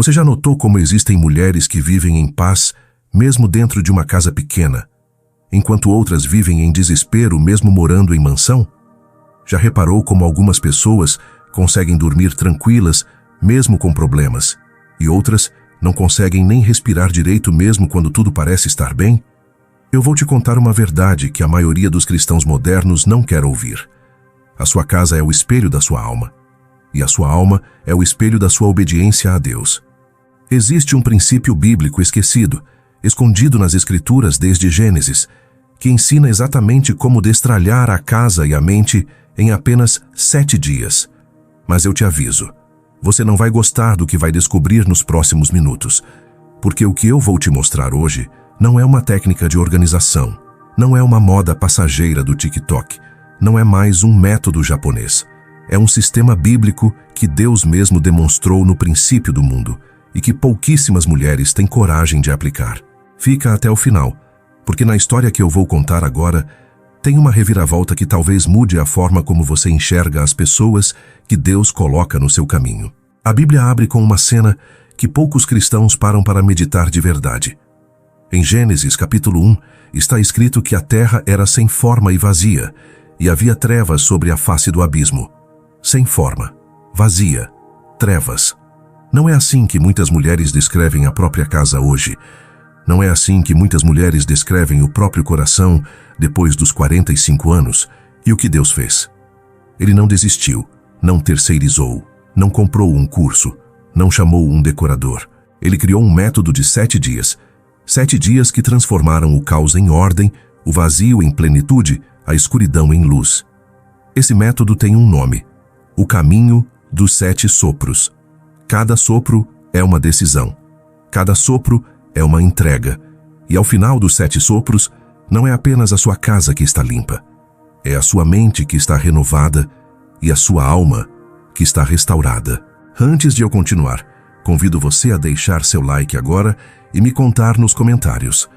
Você já notou como existem mulheres que vivem em paz, mesmo dentro de uma casa pequena, enquanto outras vivem em desespero, mesmo morando em mansão? Já reparou como algumas pessoas conseguem dormir tranquilas, mesmo com problemas, e outras não conseguem nem respirar direito mesmo quando tudo parece estar bem? Eu vou te contar uma verdade que a maioria dos cristãos modernos não quer ouvir. A sua casa é o espelho da sua alma, e a sua alma é o espelho da sua obediência a Deus. Existe um princípio bíblico esquecido, escondido nas Escrituras desde Gênesis, que ensina exatamente como destralhar a casa e a mente em apenas 7 dias. Mas eu te aviso, você não vai gostar do que vai descobrir nos próximos minutos, porque o que eu vou te mostrar hoje não é uma técnica de organização, não é uma moda passageira do TikTok, não é mais um método japonês. É um sistema bíblico que Deus mesmo demonstrou no princípio do mundo e que pouquíssimas mulheres têm coragem de aplicar. Fica até o final, porque na história que eu vou contar agora, tem uma reviravolta que talvez mude a forma como você enxerga as pessoas que Deus coloca no seu caminho. A Bíblia abre com uma cena que poucos cristãos param para meditar de verdade. Em Gênesis capítulo 1, está escrito que a terra era sem forma e vazia, e havia trevas sobre a face do abismo. Sem forma, vazia, trevas. Não é assim que muitas mulheres descrevem a própria casa hoje. Não é assim que muitas mulheres descrevem o próprio coração depois dos 45 anos. E o que Deus fez? Ele não desistiu, não terceirizou, não comprou um curso, não chamou um decorador. Ele criou um método de 7 dias. 7 dias que transformaram o caos em ordem, o vazio em plenitude, a escuridão em luz. Esse método tem um nome: o caminho dos 7 sopros. Cada sopro é uma decisão. Cada sopro é uma entrega. E ao final dos 7 sopros, não é apenas a sua casa que está limpa. É a sua mente que está renovada e a sua alma que está restaurada. Antes de eu continuar, convido você a deixar seu like agora e me contar nos comentários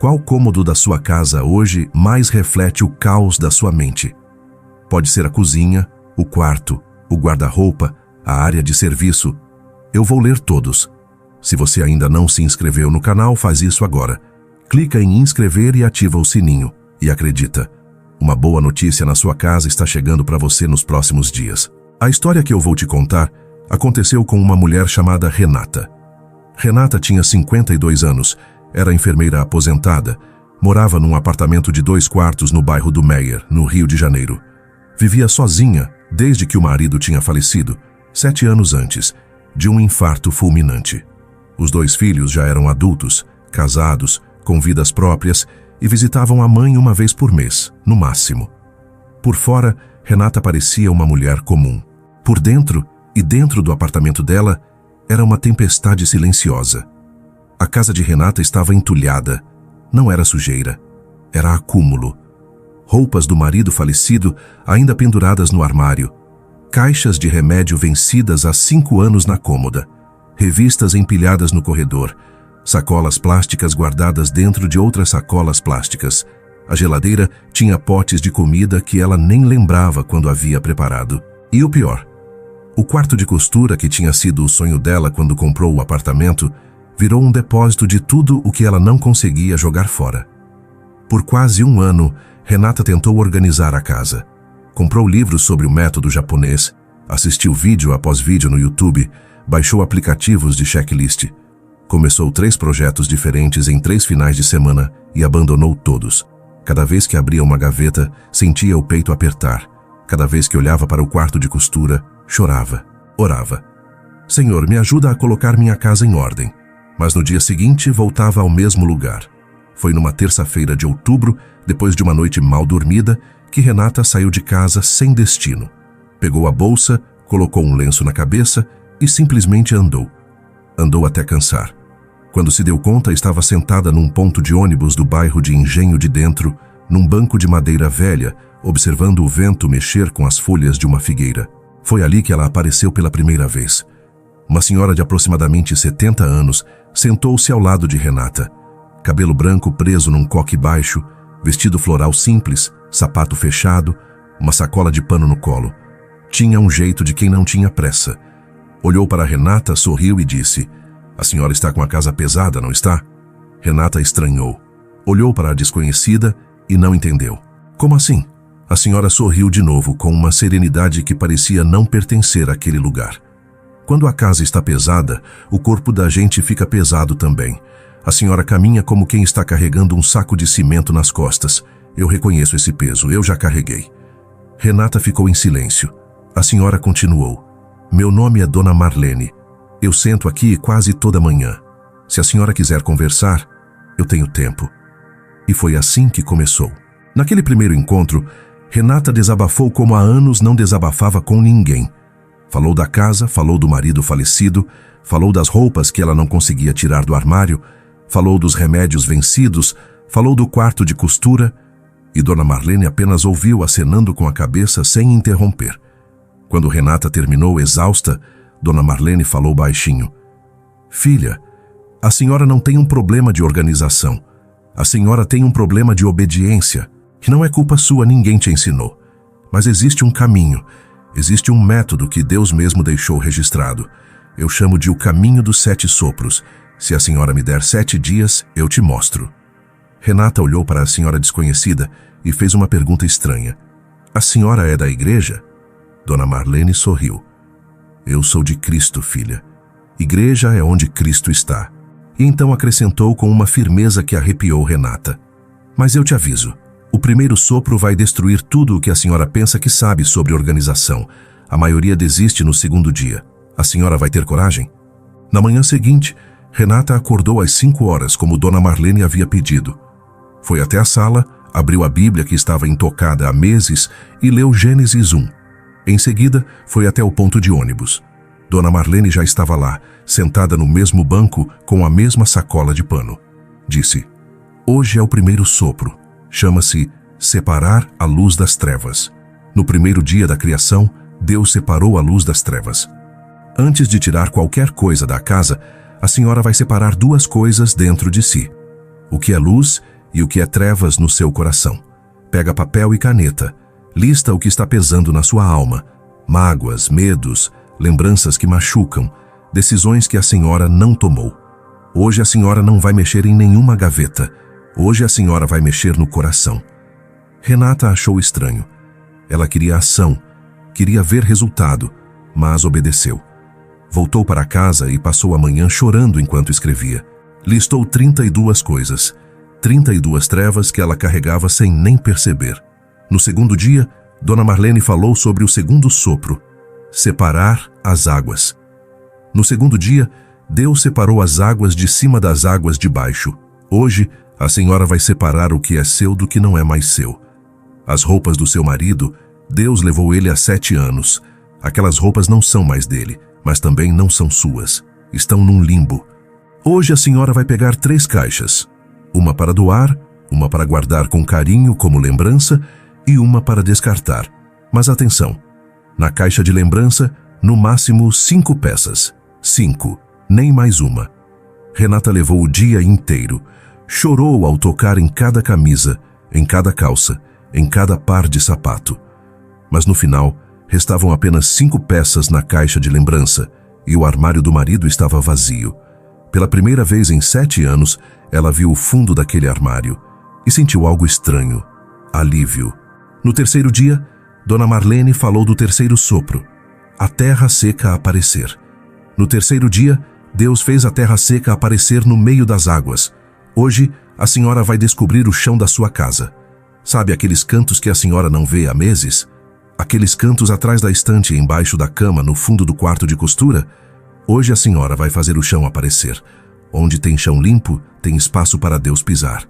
qual cômodo da sua casa hoje mais reflete o caos da sua mente. Pode ser a cozinha, o quarto, o guarda-roupa, a área de serviço. Eu vou ler todos. Se você ainda não se inscreveu no canal, faz isso agora. Clica em inscrever e ativa o sininho. E acredita, uma boa notícia na sua casa está chegando para você nos próximos dias. A história que eu vou te contar aconteceu com uma mulher chamada Renata. Renata tinha 52 anos, era enfermeira aposentada, morava num apartamento de 2 quartos no bairro do Meier, no Rio de Janeiro. Vivia sozinha desde que o marido tinha falecido, 7 anos antes, de um infarto fulminante. Os 2 filhos já eram adultos, casados, com vidas próprias e visitavam a mãe uma vez por mês, no máximo. Por fora, Renata parecia uma mulher comum. Por dentro, e dentro do apartamento dela, era uma tempestade silenciosa. A casa de Renata estava entulhada. Não era sujeira, era acúmulo. Roupas do marido falecido ainda penduradas no armário. Caixas de remédio vencidas há 5 anos na cômoda. Revistas empilhadas no corredor. Sacolas plásticas guardadas dentro de outras sacolas plásticas. A geladeira tinha potes de comida que ela nem lembrava quando havia preparado. E o pior, o quarto de costura, que tinha sido o sonho dela quando comprou o apartamento, virou um depósito de tudo o que ela não conseguia jogar fora. Por quase 1 ano, Renata tentou organizar a casa. Comprou livros sobre o método japonês, assistiu vídeo após vídeo no YouTube, baixou aplicativos de checklist. Começou 3 projetos diferentes em 3 finais de semana e abandonou todos. Cada vez que abria uma gaveta, sentia o peito apertar. Cada vez que olhava para o quarto de costura, chorava, orava. Senhor, me ajuda a colocar minha casa em ordem. Mas no dia seguinte voltava ao mesmo lugar. Foi numa terça-feira de outubro, depois de uma noite mal dormida, que Renata saiu de casa sem destino. Pegou a bolsa, colocou um lenço na cabeça e simplesmente andou. Andou até cansar. Quando se deu conta, estava sentada num ponto de ônibus do bairro de Engenho de Dentro, num banco de madeira velha, observando o vento mexer com as folhas de uma figueira. Foi ali que ela apareceu pela primeira vez. Uma senhora de aproximadamente 70 anos sentou-se ao lado de Renata. Cabelo branco preso num coque baixo, vestido floral simples, sapato fechado, uma sacola de pano no colo. Tinha um jeito de quem não tinha pressa. Olhou para Renata, sorriu e disse: "A senhora está com a casa pesada, não está?" Renata estranhou. Olhou para a desconhecida e não entendeu. "Como assim?" A senhora sorriu de novo com uma serenidade que parecia não pertencer àquele lugar. "Quando a casa está pesada, o corpo da gente fica pesado também. A senhora caminha como quem está carregando um saco de cimento nas costas. Eu reconheço esse peso, eu já carreguei." Renata ficou em silêncio. A senhora continuou: "Meu nome é Dona Marlene. Eu sento aqui quase toda manhã. Se a senhora quiser conversar, eu tenho tempo." E foi assim que começou. Naquele primeiro encontro, Renata desabafou como há anos não desabafava com ninguém. Falou da casa, falou do marido falecido, falou das roupas que ela não conseguia tirar do armário, falou dos remédios vencidos, falou do quarto de costura, e Dona Marlene apenas ouviu acenando com a cabeça sem interromper. Quando Renata terminou exausta, Dona Marlene falou baixinho: "Filha, a senhora não tem um problema de organização. A senhora tem um problema de obediência, que não é culpa sua, ninguém te ensinou. Mas existe um caminho, existe um método que Deus mesmo deixou registrado. Eu chamo de o caminho dos 7 sopros. Se a senhora me der 7 dias, eu te mostro." Renata olhou para a senhora desconhecida e fez uma pergunta estranha: "A senhora é da igreja?" Dona Marlene sorriu: "Eu sou de Cristo, filha. Igreja é onde Cristo está." E então acrescentou com uma firmeza que arrepiou Renata: "Mas eu te aviso, o primeiro sopro vai destruir tudo o que a senhora pensa que sabe sobre organização. A maioria desiste no segundo dia. A senhora vai ter coragem?" Na manhã seguinte, Renata acordou às 5 horas, como Dona Marlene havia pedido. Foi até a sala, abriu a Bíblia que estava intocada há meses e leu Gênesis 1. Em seguida, foi até o ponto de ônibus. Dona Marlene já estava lá, sentada no mesmo banco com a mesma sacola de pano. Disse: "Hoje é o primeiro sopro. Chama-se separar a luz das trevas. No primeiro dia da criação, Deus separou a luz das trevas. Antes de tirar qualquer coisa da casa, a senhora vai separar 2 coisas dentro de si: o que é luz e o que é trevas no seu coração. Pega papel e caneta, lista o que está pesando na sua alma: mágoas, medos, lembranças que machucam, decisões que a senhora não tomou. Hoje a senhora não vai mexer em nenhuma gaveta. Hoje a senhora vai mexer no coração." Renata achou estranho. Ela queria ação, queria ver resultado, mas obedeceu. Voltou para casa e passou a manhã chorando enquanto escrevia. Listou 32 coisas, 32 trevas que ela carregava sem nem perceber. No segundo dia, Dona Marlene falou sobre o segundo sopro: separar as águas. No segundo dia, Deus separou as águas de cima das águas de baixo. Hoje, a senhora vai separar o que é seu do que não é mais seu. As roupas do seu marido, Deus levou ele há 7 anos. Aquelas roupas não são mais dele, mas também não são suas. Estão num limbo. Hoje a senhora vai pegar 3 caixas. Uma para doar, uma para guardar com carinho como lembrança e uma para descartar. Mas atenção, na caixa de lembrança, no máximo 5 peças. 5, nem mais uma. Renata levou o dia inteiro. Chorou ao tocar em cada camisa, em cada calça, em cada par de sapato. Mas no final, restavam apenas 5 peças na caixa de lembrança e o armário do marido estava vazio. Pela primeira vez em 7 anos, ela viu o fundo daquele armário e sentiu algo estranho: alívio. No terceiro dia, Dona Marlene falou do terceiro sopro: a terra seca aparecer. No terceiro dia, Deus fez a terra seca aparecer no meio das águas. Hoje, a senhora vai descobrir o chão da sua casa. Sabe aqueles cantos que a senhora não vê há meses? Aqueles cantos atrás da estante, embaixo da cama, no fundo do quarto de costura? Hoje a senhora vai fazer o chão aparecer. Onde tem chão limpo, tem espaço para Deus pisar.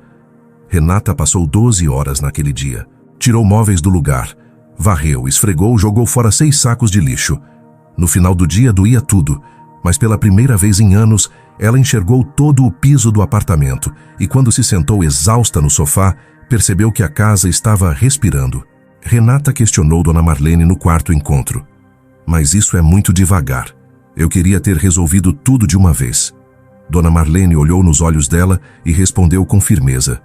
Renata passou 12 horas naquele dia. Tirou móveis do lugar, varreu, esfregou, jogou fora 6 sacos de lixo. No final do dia doía tudo, mas pela primeira vez em anos, ela enxergou todo o piso do apartamento e quando se sentou exausta no sofá, percebeu que a casa estava respirando. Renata questionou Dona Marlene no quarto encontro: mas isso é muito devagar. Eu queria ter resolvido tudo de uma vez. Dona Marlene olhou nos olhos dela e respondeu com firmeza: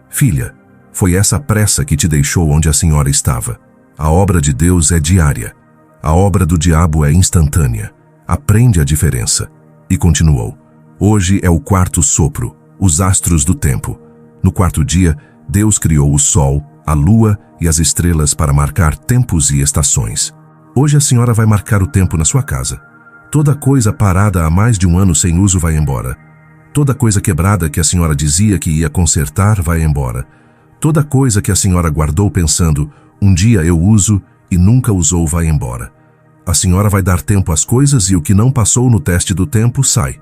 filha, foi essa pressa que te deixou onde a senhora estava. A obra de Deus é diária. A obra do diabo é instantânea. Aprende a diferença. E continuou. Hoje é o quarto sopro, os astros do tempo. No quarto dia, Deus criou o sol, a lua e as estrelas para marcar tempos e estações. Hoje a senhora vai marcar o tempo na sua casa. Toda coisa parada há mais de um ano sem uso vai embora. Toda coisa quebrada que a senhora dizia que ia consertar vai embora. Toda coisa que a senhora guardou pensando, um dia eu uso e nunca usou vai embora. A senhora vai dar tempo às coisas e o que não passou no teste do tempo sai.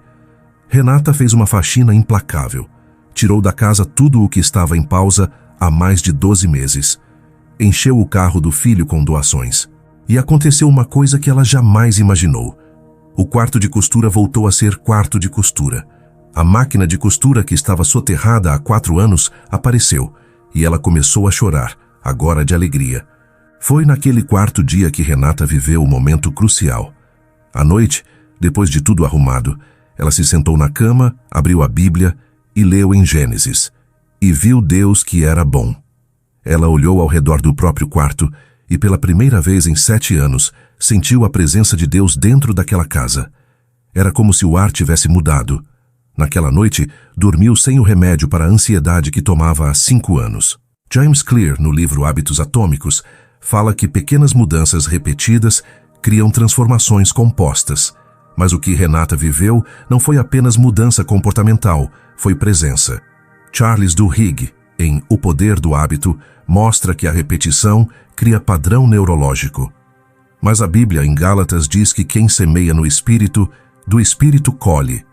Renata fez uma faxina implacável. Tirou da casa tudo o que estava em pausa há mais de 12 meses. Encheu o carro do filho com doações. E aconteceu uma coisa que ela jamais imaginou. O quarto de costura voltou a ser quarto de costura. A máquina de costura que estava soterrada há 4 anos apareceu e ela começou a chorar, agora de alegria. Foi naquele quarto dia que Renata viveu o momento crucial. À noite, depois de tudo arrumado, ela se sentou na cama, abriu a Bíblia e leu em Gênesis. E viu Deus que era bom. Ela olhou ao redor do próprio quarto e pela primeira vez em 7 anos, sentiu a presença de Deus dentro daquela casa. Era como se o ar tivesse mudado. Naquela noite, dormiu sem o remédio para a ansiedade que tomava há 5 anos. James Clear, no livro Hábitos Atômicos, fala que pequenas mudanças repetidas criam transformações compostas. Mas o que Renata viveu não foi apenas mudança comportamental, foi presença. Charles Duhigg, em O Poder do Hábito, mostra que a repetição cria padrão neurológico. Mas a Bíblia, em Gálatas, diz que quem semeia no Espírito, do Espírito colhe.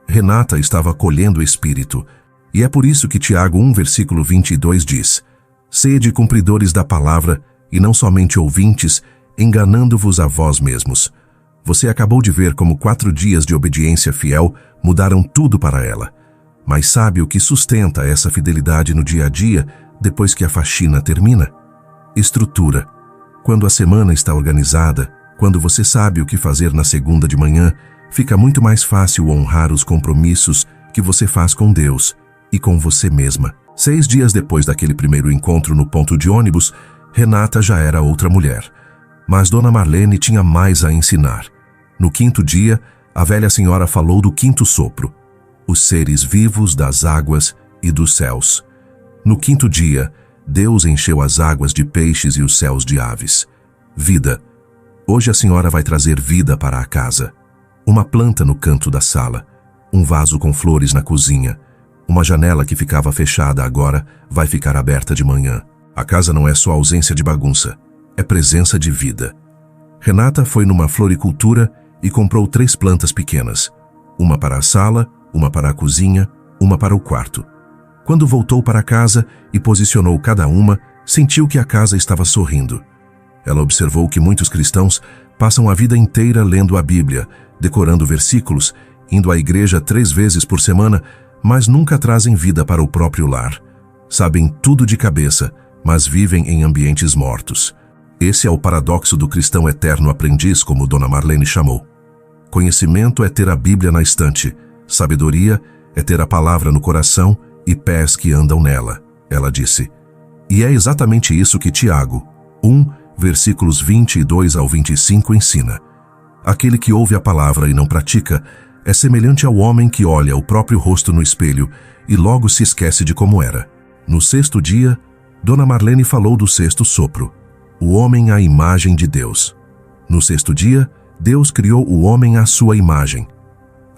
Renata estava colhendo o Espírito. E é por isso que Tiago 1, versículo 22 diz: Sede cumpridores da palavra, e não somente ouvintes, enganando-vos a vós mesmos. Você acabou de ver como 4 dias de obediência fiel mudaram tudo para ela. Mas sabe o que sustenta essa fidelidade no dia a dia, depois que a faxina termina? Estrutura. Quando a semana está organizada, quando você sabe o que fazer na segunda de manhã, fica muito mais fácil honrar os compromissos que você faz com Deus e com você mesma. 6 dias depois daquele primeiro encontro no ponto de ônibus, Renata já era outra mulher. Mas Dona Marlene tinha mais a ensinar. No 5º dia, a velha senhora falou do 5º sopro, os seres vivos das águas e dos céus. No 5º dia, Deus encheu as águas de peixes e os céus de aves. Vida. Hoje a senhora vai trazer vida para a casa. Uma planta no canto da sala, um vaso com flores na cozinha, uma janela que ficava fechada agora vai ficar aberta de manhã. A casa não é só ausência de bagunça, é presença de vida. Renata foi numa floricultura e comprou 3 plantas pequenas, uma para a sala, uma para a cozinha, uma para o quarto. Quando voltou para casa e posicionou cada uma, sentiu que a casa estava sorrindo. Ela observou que muitos cristãos passam a vida inteira lendo a Bíblia, decorando versículos, indo à igreja 3 vezes por semana, mas nunca trazem vida para o próprio lar. Sabem tudo de cabeça, mas vivem em ambientes mortos. Esse é o paradoxo do cristão eterno aprendiz, como Dona Marlene chamou. Conhecimento é ter a Bíblia na estante, sabedoria é ter a palavra no coração e pés que andam nela, ela disse. E é exatamente isso que Tiago 1, versículos 22 ao 25 ensina. Aquele que ouve a palavra e não pratica é semelhante ao homem que olha o próprio rosto no espelho e logo se esquece de como era. No 6º dia, Dona Marlene falou do 6º sopro, o homem à imagem de Deus. No 6º dia, Deus criou o homem à sua imagem.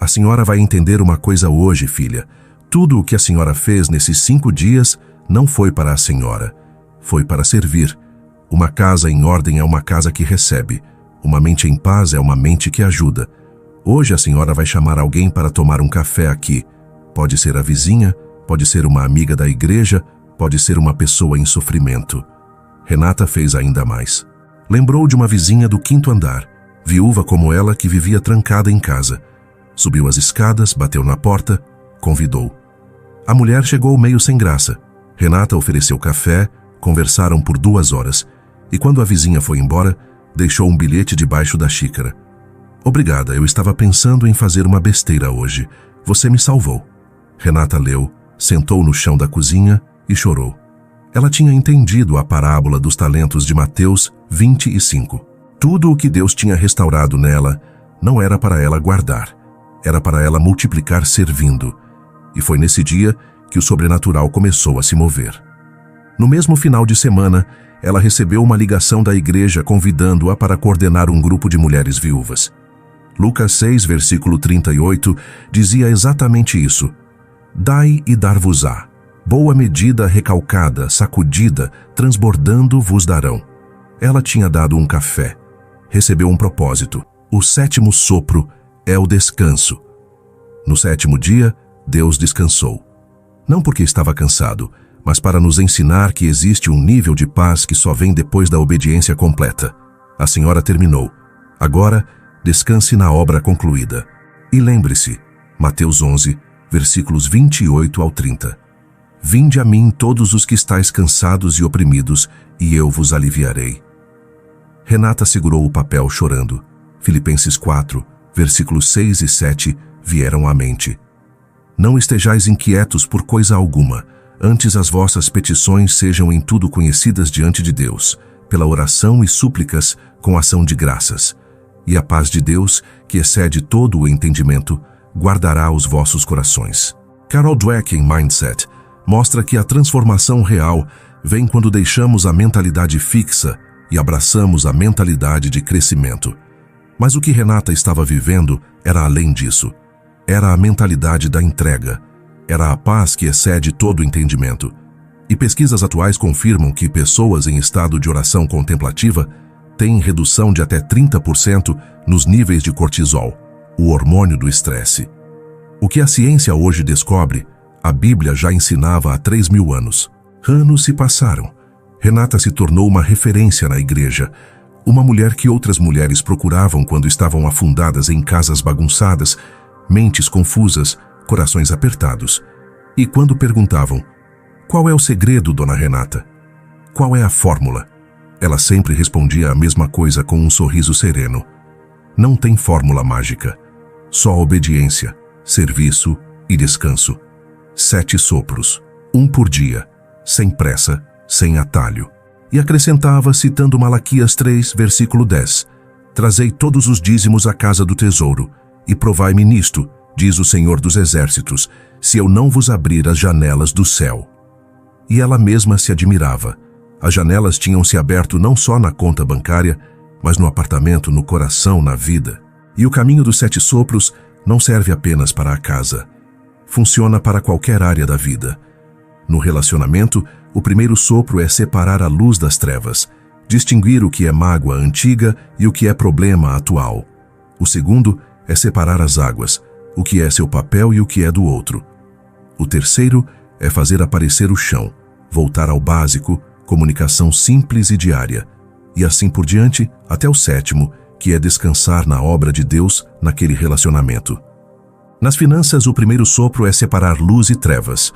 A senhora vai entender uma coisa hoje, filha. Tudo o que a senhora fez nesses 5 dias não foi para a senhora, foi para servir. Uma casa em ordem é uma casa que recebe. Uma mente em paz é uma mente que ajuda. Hoje a senhora vai chamar alguém para tomar um café aqui. Pode ser a vizinha, pode ser uma amiga da igreja, pode ser uma pessoa em sofrimento. Renata fez ainda mais. Lembrou de uma vizinha do 5º andar, viúva como ela que vivia trancada em casa. Subiu as escadas, bateu na porta, convidou. A mulher chegou meio sem graça. Renata ofereceu café, conversaram por 2 horas. E quando a vizinha foi embora, deixou um bilhete debaixo da xícara. Obrigada, eu estava pensando em fazer uma besteira hoje. Você me salvou. Renata leu, sentou no chão da cozinha e chorou. Ela tinha entendido a parábola dos talentos de Mateus 25. Tudo o que Deus tinha restaurado nela não era para ela guardar, era para ela multiplicar servindo. E foi nesse dia que o sobrenatural começou a se mover. No mesmo final de semana, ela recebeu uma ligação da igreja convidando-a para coordenar um grupo de mulheres viúvas. Lucas 6, versículo 38, dizia exatamente isso. Dai e dar-vos-á. Boa medida, recalcada, sacudida, transbordando vos darão. Ela tinha dado um café. Recebeu um propósito. O 7º sopro é o descanso. No 7º dia, Deus descansou. Não porque estava cansado, mas para nos ensinar que existe um nível de paz que só vem depois da obediência completa. A senhora terminou. Agora, descanse na obra concluída. E lembre-se, Mateus 11, versículos 28 ao 30. Vinde a mim todos os que estáis cansados e oprimidos, e eu vos aliviarei. Renata segurou o papel chorando. Filipenses 4, versículos 6 e 7 vieram à mente. Não estejais inquietos por coisa alguma, antes as vossas petições sejam em tudo conhecidas diante de Deus, pela oração e súplicas com ação de graças. E a paz de Deus, que excede todo o entendimento, guardará os vossos corações. Carol Dweck, em Mindset, mostra que a transformação real vem quando deixamos a mentalidade fixa e abraçamos a mentalidade de crescimento. Mas o que Renata estava vivendo era além disso. Era a mentalidade da entrega. Era a paz que excede todo o entendimento. E pesquisas atuais confirmam que pessoas em estado de oração contemplativa têm redução de até 30% nos níveis de cortisol, o hormônio do estresse. O que a ciência hoje descobre, a Bíblia já ensinava há 3.000 anos. Anos se passaram. Renata se tornou uma referência na igreja, uma mulher que outras mulheres procuravam quando estavam afundadas em casas bagunçadas, mentes confusas, corações apertados. E quando perguntavam, qual é o segredo, dona Renata? Qual é a fórmula? Ela sempre respondia a mesma coisa com um sorriso sereno. Não tem fórmula mágica. Só obediência, serviço e descanso. 7 sopros, 1 por dia, sem pressa, sem atalho. E acrescentava, citando Malaquias 3, versículo 10, Trazei todos os dízimos à casa do tesouro, e provai-me nisto, diz o Senhor dos Exércitos, se eu não vos abrir as janelas do céu. E ela mesma se admirava. As janelas tinham se aberto não só na conta bancária, mas no apartamento, no coração, na vida. E o caminho dos 7 sopros não serve apenas para a casa. Funciona para qualquer área da vida. No relacionamento, o primeiro sopro é separar a luz das trevas, distinguir o que é mágoa antiga e o que é problema atual. O segundo é separar as águas, o que é seu papel e o que é do outro. O terceiro é fazer aparecer o chão, voltar ao básico, comunicação simples e diária, e assim por diante até o 7º, que é descansar na obra de Deus naquele relacionamento. Nas finanças, o primeiro sopro é separar luz e trevas,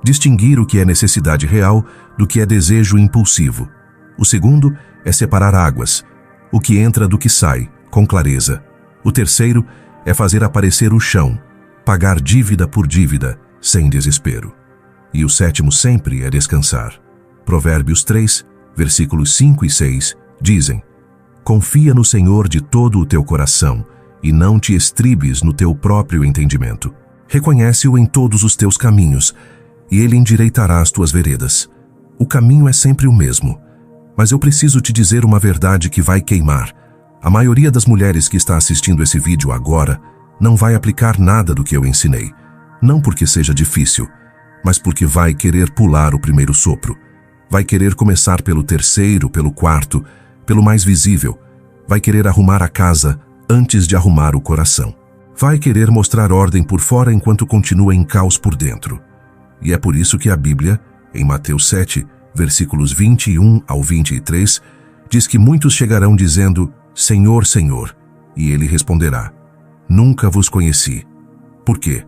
distinguir o que é necessidade real do que é desejo impulsivo. O segundo é separar águas, o que entra do que sai, com clareza. O terceiro é fazer aparecer o chão, pagar dívida por dívida, sem desespero. E o 7º sempre é descansar. Provérbios 3, versículos 5 e 6, dizem: Confia no Senhor de todo o teu coração, e não te estribes no teu próprio entendimento. Reconhece-o em todos os teus caminhos, e ele endireitará as tuas veredas. O caminho é sempre o mesmo. Mas eu preciso te dizer uma verdade que vai queimar. A maioria das mulheres que está assistindo esse vídeo agora não vai aplicar nada do que eu ensinei. Não porque seja difícil, mas porque vai querer pular o primeiro sopro. Vai querer começar pelo terceiro, pelo quarto, pelo mais visível. Vai querer arrumar a casa antes de arrumar o coração. Vai querer mostrar ordem por fora enquanto continua em caos por dentro. E é por isso que a Bíblia, em Mateus 7, versículos 21 ao 23, diz que muitos chegarão dizendo: Senhor, Senhor, e ele responderá: Nunca vos conheci. Por quê?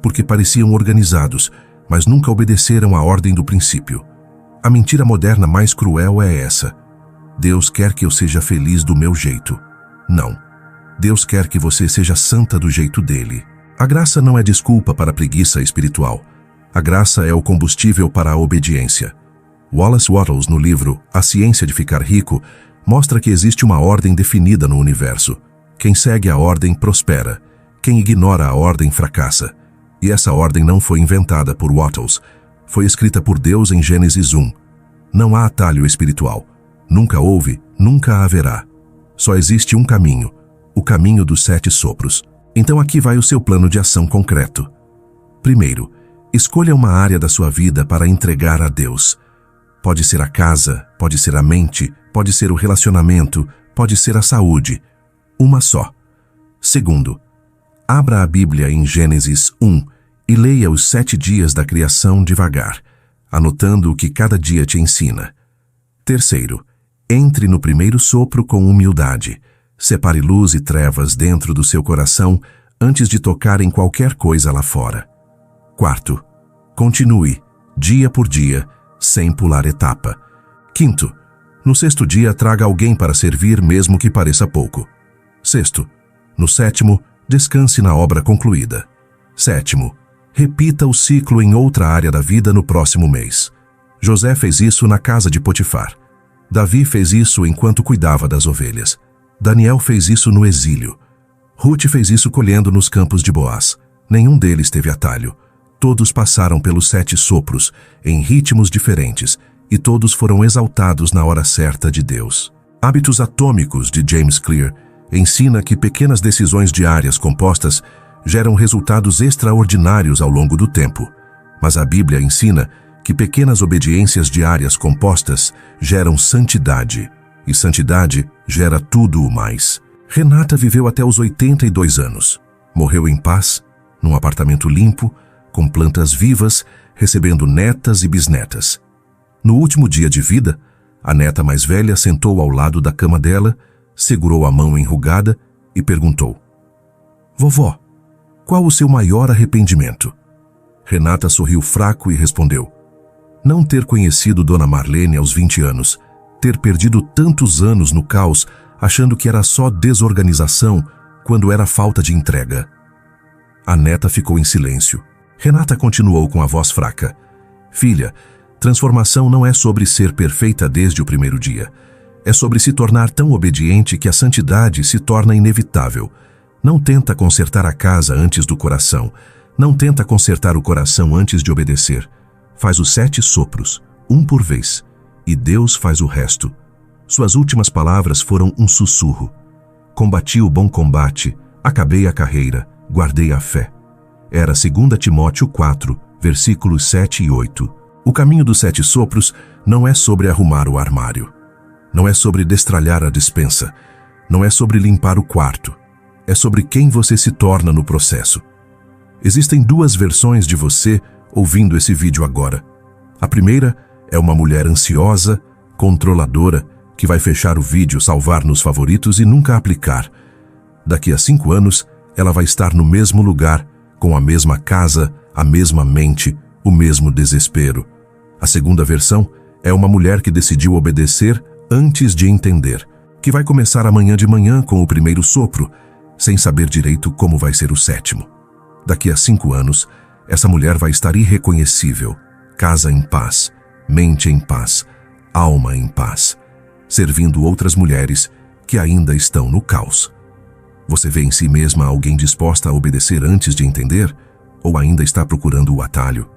Porque pareciam organizados, mas nunca obedeceram à ordem do princípio. A mentira moderna mais cruel é essa: Deus quer que eu seja feliz do meu jeito. Não. Deus quer que você seja santa do jeito dele. A graça não é desculpa para a preguiça espiritual. A graça é o combustível para a obediência. Wallace Wattles, no livro A Ciência de Ficar Rico, mostra que existe uma ordem definida no universo. Quem segue a ordem prospera. Quem ignora a ordem fracassa. E essa ordem não foi inventada por Wattles. Foi escrita por Deus em Gênesis 1. Não há atalho espiritual. Nunca houve, nunca haverá. Só existe um caminho, o caminho dos 7 sopros. Então aqui vai o seu plano de ação concreto. Primeiro, escolha uma área da sua vida para entregar a Deus. Pode ser a casa, pode ser a mente, pode ser o relacionamento, pode ser a saúde. Uma só. Segundo, abra a Bíblia em Gênesis 1 e leia os 7 dias da criação devagar, anotando o que cada dia te ensina. Terceiro, entre no primeiro sopro com humildade. Separe luz e trevas dentro do seu coração antes de tocar em qualquer coisa lá fora. Quarto, continue, dia por dia, sem pular etapa. Quinto, no 6º dia traga alguém para servir mesmo que pareça pouco. Sexto, no 7º, descanse na obra concluída. Sétimo, repita o ciclo em outra área da vida no próximo mês. José fez isso na casa de Potifar. Davi fez isso enquanto cuidava das ovelhas. Daniel fez isso no exílio. Ruth fez isso colhendo nos campos de Boaz. Nenhum deles teve atalho. Todos passaram pelos 7 sopros, em ritmos diferentes, e todos foram exaltados na hora certa de Deus. Hábitos Atômicos, de James Clear, ensina que pequenas decisões diárias compostas geram resultados extraordinários ao longo do tempo. Mas a Bíblia ensina que pequenas obediências diárias compostas geram santidade, e santidade gera tudo o mais. Renata viveu até os 82 anos. Morreu em paz, num apartamento limpo, com plantas vivas, recebendo netas e bisnetas. No último dia de vida, a neta mais velha sentou ao lado da cama dela, segurou a mão enrugada e perguntou: "Vovó, qual o seu maior arrependimento?" Renata sorriu fraco e respondeu: "Não ter conhecido Dona Marlene aos 20 anos, ter perdido tantos anos no caos, achando que era só desorganização, quando era falta de entrega." A neta ficou em silêncio. Renata continuou com a voz fraca: "Filha, transformação não é sobre ser perfeita desde o primeiro dia. É sobre se tornar tão obediente que a santidade se torna inevitável. Não tenta consertar a casa antes do coração. Não tenta consertar o coração antes de obedecer. Faz os 7 sopros, um por vez, e Deus faz o resto." Suas últimas palavras foram um sussurro: "Combati o bom combate, acabei a carreira, guardei a fé." Era 2 Timóteo 4, versículos 7 e 8. O caminho dos 7 sopros não é sobre arrumar o armário. Não é sobre destralhar a despensa. Não é sobre limpar o quarto. É sobre quem você se torna no processo. Existem 2 versões de você ouvindo esse vídeo agora. A primeira é uma mulher ansiosa, controladora, que vai fechar o vídeo, salvar nos favoritos e nunca aplicar. Daqui a 5 anos, ela vai estar no mesmo lugar, com a mesma casa, a mesma mente, o mesmo desespero. A segunda versão é uma mulher que decidiu obedecer antes de entender, que vai começar amanhã de manhã com o primeiro sopro, sem saber direito como vai ser o 7º. Daqui a 5 anos, essa mulher vai estar irreconhecível, casa em paz, mente em paz, alma em paz, servindo outras mulheres que ainda estão no caos. Você vê em si mesma alguém disposta a obedecer antes de entender, ou ainda está procurando o atalho?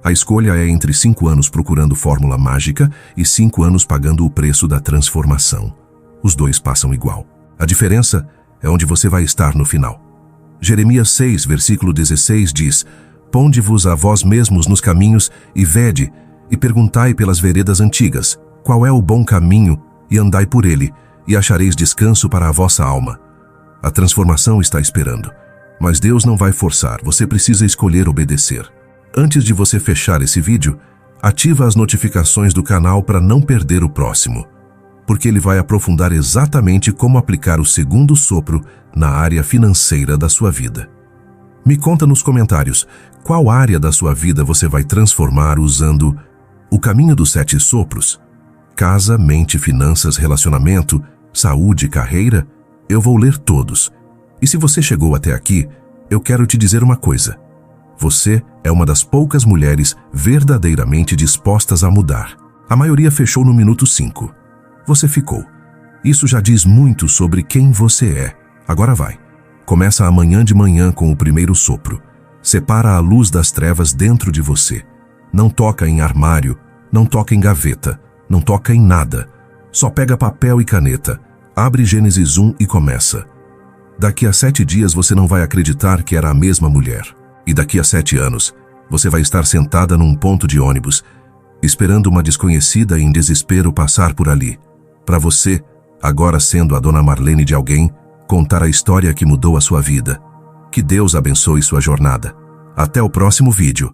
A escolha é entre 5 anos procurando fórmula mágica e 5 anos pagando o preço da transformação. Os 2 passam igual. A diferença é onde você vai estar no final. Jeremias 6, versículo 16 diz: "Ponde-vos a vós mesmos nos caminhos e vede, e perguntai pelas veredas antigas, qual é o bom caminho, e andai por ele, e achareis descanso para a vossa alma." A transformação está esperando, mas Deus não vai forçar, você precisa escolher obedecer. Antes de você fechar esse vídeo, ativa as notificações do canal para não perder o próximo, porque ele vai aprofundar exatamente como aplicar o segundo sopro na área financeira da sua vida. Me conta nos comentários qual área da sua vida você vai transformar usando o caminho dos 7 sopros. Casa, mente, finanças, relacionamento, saúde, carreira. Eu vou ler todos. E se você chegou até aqui, eu quero te dizer uma coisa. Você é uma das poucas mulheres verdadeiramente dispostas a mudar. A maioria fechou no minuto 5. Você ficou. Isso já diz muito sobre quem você é. Agora vai. Começa amanhã de manhã com o primeiro sopro. Separa a luz das trevas dentro de você. Não toca em armário, não toca em gaveta, não toca em nada. Só pega papel e caneta, abre Gênesis 1 e começa. Daqui a 7 dias você não vai acreditar que era a mesma mulher. E daqui a 7 anos, você vai estar sentada num ponto de ônibus, esperando uma desconhecida em desespero passar por ali. Para você, agora sendo a Dona Marlene de alguém, contar a história que mudou a sua vida. Que Deus abençoe sua jornada. Até o próximo vídeo.